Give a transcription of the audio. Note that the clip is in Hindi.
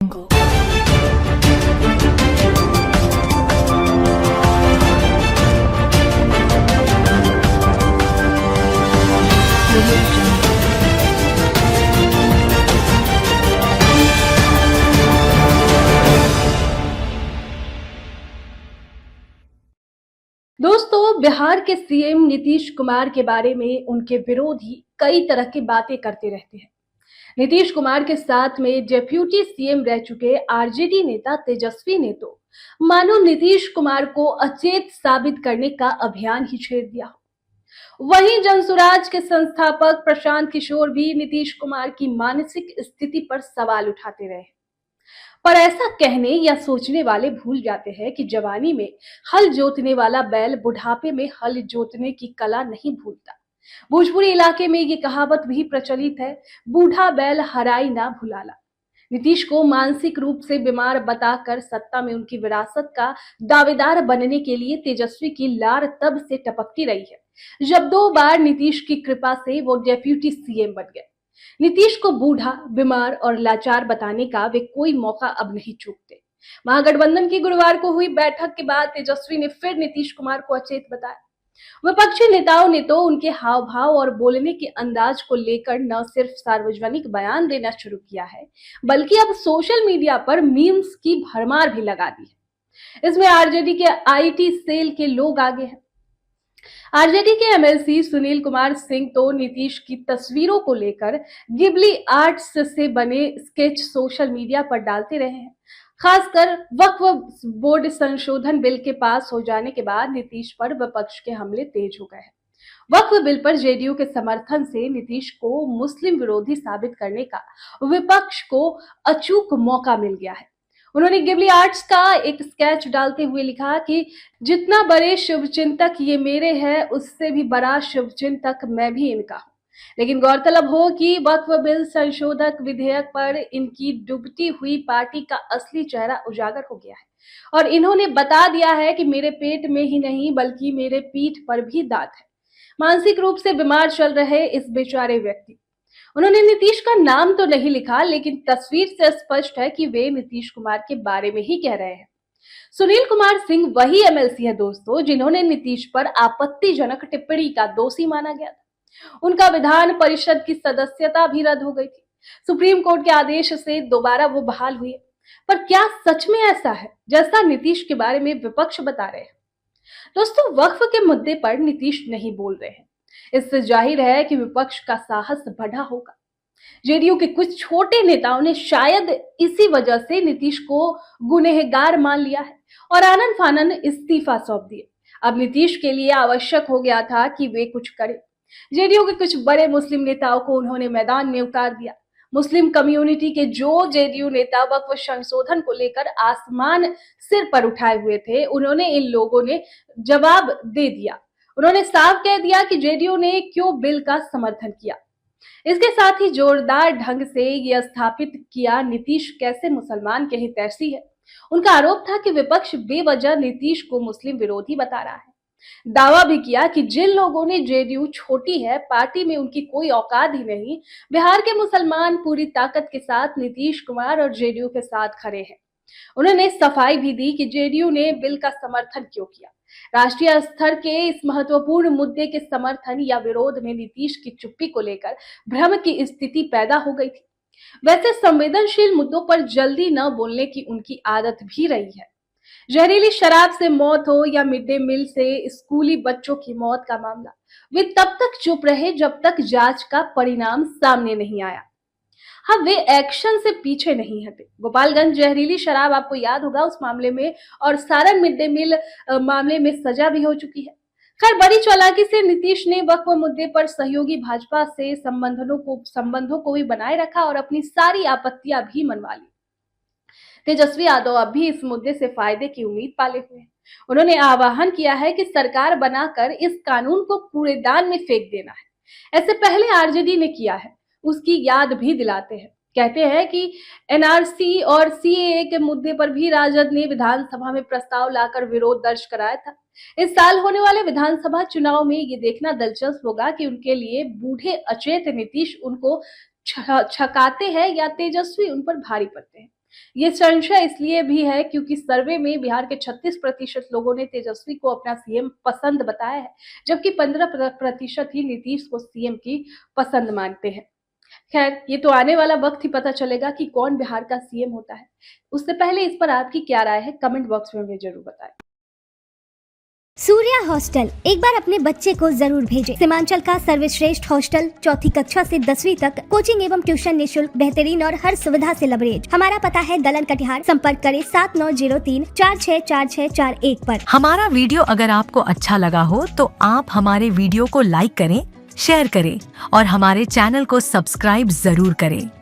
दोस्तों, बिहार के सीएम नीतीश कुमार के बारे में उनके विरोधी कई तरह की बातें करते रहते हैं। नीतीश कुमार के साथ में डेप्यूटी सीएम रह चुके आरजेडी नेता तेजस्वी ने तो मानो नीतीश कुमार को अचेत साबित करने का अभियान ही छेड़ दिया। वहीं जनसुराज के संस्थापक प्रशांत किशोर भी नीतीश कुमार की मानसिक स्थिति पर सवाल उठाते रहे। पर ऐसा कहने या सोचने वाले भूल जाते हैं कि जवानी में हल जोतने वाला बैल बुढ़ापे में हल जोतने की कला नहीं भूलता। भोजपुरी इलाके में ये कहावत भी प्रचलित है, बूढ़ा बैल हराई ना भुलाला। नीतीश को मानसिक रूप से बीमार बताकर सत्ता में उनकी विरासत का दावेदार बनने के लिए तेजस्वी की लार तब से टपकती रही है जब 2 बार नीतीश की कृपा से वो डेप्यूटी सीएम बन गए। नीतीश को बूढ़ा, बीमार और लाचार बताने का वे कोई मौका अब नहीं चूकते। महागठबंधन की गुरुवार को हुई बैठक के बाद तेजस्वी ने फिर नीतीश कुमार को अचेत बताया। विपक्षी नेताओं ने तो उनके हाव भाव और बोलने के अंदाज को लेकर न सिर्फ सार्वजनिक बयान देना शुरू किया है, बल्कि अब सोशल मीडिया पर मीम्स की भरमार भी लगा दी है। इसमें आरजेडी के आईटी सेल के लोग आगे हैं। आरजेडी के एमएलसी सुनील कुमार सिंह तो नीतीश की तस्वीरों को लेकर गिबली आर्ट्स से बने स्केच सोशल मीडिया पर डालते रहे हैं। खासकर वक्फ बोर्ड संशोधन बिल के पास हो जाने के बाद नीतीश पर विपक्ष के हमले तेज हो गए हैं। वक्फ बिल पर जेडीयू के समर्थन से नीतीश को मुस्लिम विरोधी साबित करने का विपक्ष को अचूक मौका मिल गया है। उन्होंने गिबली आर्ट्स का एक स्केच डालते हुए लिखा कि जितना बड़े शुभचिंतक ये मेरे हैं, उससे भी बड़ा शुभचिंतक मैं भी इनका हूं। लेकिन गौरतलब हो कि वक्फ बिल संशोधक विधेयक पर इनकी डूबती हुई पार्टी का असली चेहरा उजागर हो गया है और इन्होंने बता दिया है कि मेरे पेट में ही नहीं बल्कि मेरे पीठ पर भी दांत है। मानसिक रूप से बीमार चल रहे इस बेचारे व्यक्ति, उन्होंने नीतीश का नाम तो नहीं लिखा, लेकिन तस्वीर से स्पष्ट है कि वे नीतीश कुमार के बारे में ही कह रहे हैं। सुनील कुमार सिंह वही एमएलसी है दोस्तों, जिन्होंने नीतीश पर आपत्तिजनक टिप्पणी का दोषी माना गया था। उनका विधान परिषद की सदस्यता भी रद्द हो गई थी। सुप्रीम कोर्ट के आदेश से दोबारा वो बहाल हुए। पर क्या सच में ऐसा है जैसा नीतीश के बारे में विपक्ष बता रहे हैं? दोस्तों, वक्फ के मुद्दे पर नीतीश नहीं बोल रहे हैं। इससे जाहिर है कि विपक्ष का साहस बढ़ा होगा। जेडीयू के कुछ छोटे नेताओं ने शायद इसी वजह से नीतीश को गुनहगार मान लिया है और आनन फानन इस्तीफा सौंप दिए। अब नीतीश के लिए आवश्यक हो गया था कि वे कुछ करें। जेडीयू के कुछ बड़े मुस्लिम नेताओं को उन्होंने मैदान में उतार दिया। मुस्लिम कम्युनिटी के जो जेडीयू नेता वक्फ संशोधन को लेकर आसमान सिर पर उठाए हुए थे, उन्होंने इन लोगों ने जवाब दे दिया। उन्होंने साफ कह दिया कि जेडीयू ने क्यों बिल का समर्थन किया। इसके साथ ही जोरदार ढंग से यह स्थापित किया नीतीश कैसे मुसलमान के हितैषी है। उनका आरोप था कि विपक्ष बेवजह नीतीश को मुस्लिम विरोधी बता रहा है। दावा भी किया कि जिन लोगों ने जेडीयू छोटी है, पार्टी में उनकी कोई औकात ही नहीं। बिहार के मुसलमान पूरी ताकत के साथ नीतीश कुमार और जेडीयू के साथ खड़े हैं। उन्होंने सफाई भी दी कि जेडीयू ने बिल का समर्थन क्यों किया। राष्ट्रीय स्तर के इस महत्वपूर्ण मुद्दे के समर्थन या विरोध में नीतीश की चुप्पी को लेकर भ्रम की स्थिति पैदा हो गई थी। वैसे संवेदनशील मुद्दों पर जल्दी न बोलने की उनकी आदत भी रही है। जहरीली शराब से मौत हो या मिड डे मील से स्कूली बच्चों की मौत का मामला, वे तब तक चुप रहे जब तक जांच का परिणाम सामने नहीं आया। हाँ, वे एक्शन से पीछे नहीं हटे। गोपालगंज जहरीली शराब आपको याद होगा, उस मामले में और सारण मिड डे मील मामले में सजा भी हो चुकी है। खैर, बड़ी चालाकी से नीतीश ने वक्फ मुद्दे पर सहयोगी भाजपा से संबंधों को भी बनाए रखा और अपनी सारी आपत्तियां भी मनवा ली। तेजस्वी यादव अब भी इस मुद्दे से फायदे की उम्मीद पाले हुए हैं। उन्होंने आह्वान किया है कि सरकार बनाकर इस कानून को कूड़ेदान में फेंक देना है। ऐसे पहले आरजेडी ने किया है, उसकी याद भी दिलाते हैं। कहते हैं कि एनआरसी और सीएए के मुद्दे पर भी राजद ने विधानसभा में प्रस्ताव लाकर विरोध दर्ज कराया था। इस साल होने वाले विधानसभा चुनाव में ये देखना दिलचस्प होगा कि उनके लिए बूढ़े अचेत नीतीश उनको छकाते हैं या तेजस्वी उन पर भारी पड़ते हैं। ये संशय इसलिए भी है क्योंकि सर्वे में बिहार के 36% लोगों ने तेजस्वी को अपना सीएम पसंद बताया है, जबकि 15% ही नीतीश को सीएम की पसंद मानते हैं। खैर, ये तो आने वाला वक्त ही पता चलेगा कि कौन बिहार का सीएम होता है। उससे पहले इस पर आपकी क्या राय है, कमेंट बॉक्स में हमें जरूर बताएं। सूर्या हॉस्टल एक बार अपने बच्चे को जरूर भेजें। सीमांचल का सर्वश्रेष्ठ हॉस्टल 4ठी कक्षा से 10वीं तक कोचिंग एवं ट्यूशन निःशुल्क, बेहतरीन और हर सुविधा से लबरेज। हमारा पता है दलन कटिहार। संपर्क करें 7903464641 पर। हमारा वीडियो अगर आपको अच्छा लगा हो तो आप हमारे वीडियो को लाइक करें, शेयर करें और हमारे चैनल को सब्सक्राइब जरूर करें।